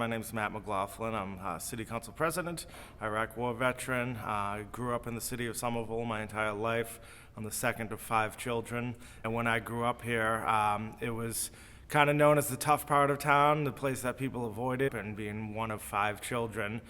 My name is Matt McLaughlin. I'm City Council President, Iraq War veteran. I grew up in the city of Somerville my entire life. I'm the second of 5 children. And when I grew up here, it was kind of known as the tough part of town, the place that people avoided. And being one of 5 children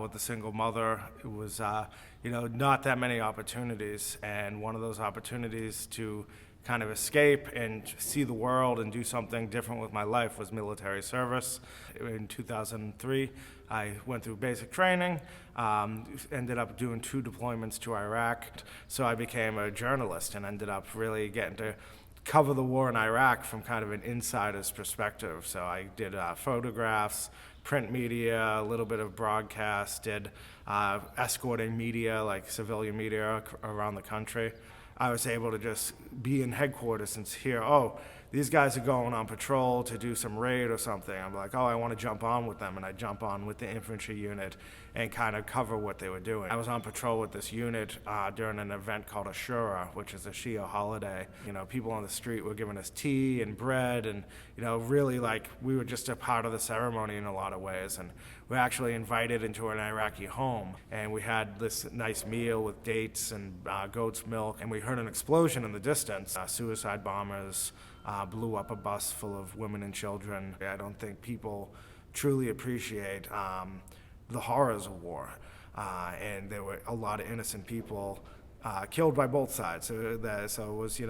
with a single mother, it was not that many opportunities. And one of those opportunities to kind of escape and see the world and do something different with my life was military service. In 2003, I went through basic training, ended up doing 2 deployments to Iraq. So I became a journalist and ended up really getting to cover the war in Iraq from kind of an insider's perspective. So I did photographs, print media, a little bit of broadcast, did escorting media, like civilian media around the country. I was able to just be in headquarters and hear, oh, these guys are going on patrol to do some raid or something. I'm like, oh, I want to jump on with them. And I jump on with the infantry unit and kind of cover what they were doing. I was on patrol with this unit during an event called Ashura, which is a Shia holiday. People on the street were giving us tea and bread and, really like we were just a part of the ceremony in a lot of ways. And we were actually invited into an Iraqi home. And we had this nice meal with dates and goat's milk. And we heard an explosion in the distance. Suicide bombers blew up a bus full of women and children. I don't think people truly appreciate the horrors of war. And there were a lot of innocent people killed by both sides. So it was,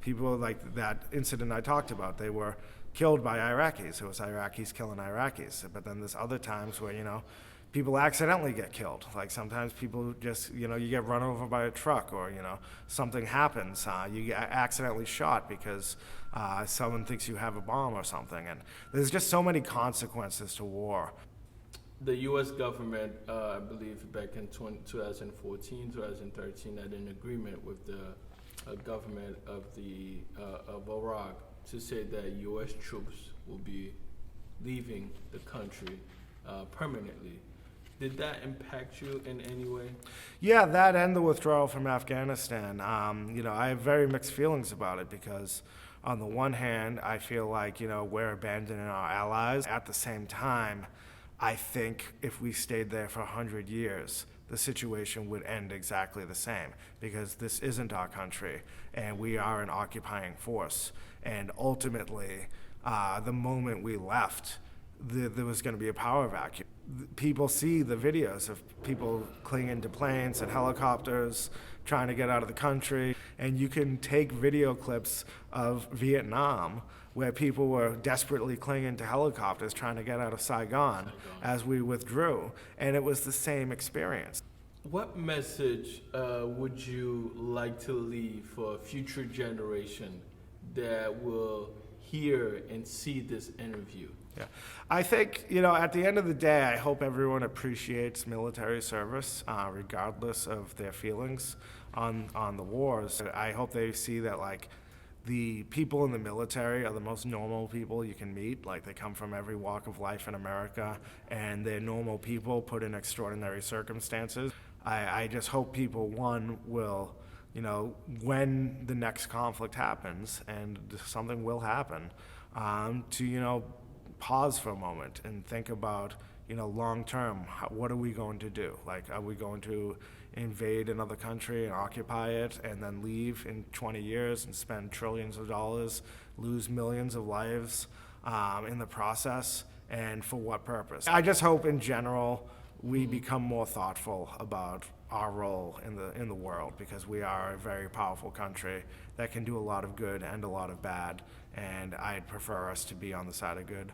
people like that incident I talked about, they were killed by Iraqis. It was Iraqis killing Iraqis. But then there's other times where, people accidentally get killed. Like sometimes people just, you get run over by a truck or, something happens. You get accidentally shot because someone thinks you have a bomb or something. And there's just so many consequences to war. The U.S. government, I believe back in 2014, 2013, had an agreement with the government of Iraq to say that U.S. troops will be leaving the country permanently. Did that impact you in any way? Yeah, that and the withdrawal from Afghanistan. I have very mixed feelings about it because on the one hand, I feel like, we're abandoning our allies. At the same time, I think if we stayed there for 100 years, the situation would end exactly the same because this isn't our country and we are an occupying force. And ultimately, the moment we left, there was going to be a power vacuum. People see the videos of people clinging to planes and helicopters, trying to get out of the country, and you can take video clips of Vietnam where people were desperately clinging to helicopters trying to get out of Saigon as we withdrew, and it was the same experience. What message would you like to leave for a future generation that will hear and see this interview? Yeah, I think, at the end of the day, I hope everyone appreciates military service, regardless of their feelings on the wars. I hope they see that, the people in the military are the most normal people you can meet. They come from every walk of life in America, and they're normal people put in extraordinary circumstances. I just hope people, one, will, when the next conflict happens, and something will happen, to, pause for a moment and think about, long term, what are we going to do? Are we going to invade another country and occupy it and then leave in 20 years and spend trillions of dollars, lose millions of lives in the process, and for what purpose? I just hope in general we become more thoughtful about our role in the world, because we are a very powerful country that can do a lot of good and a lot of bad, and I'd prefer us to be on the side of good.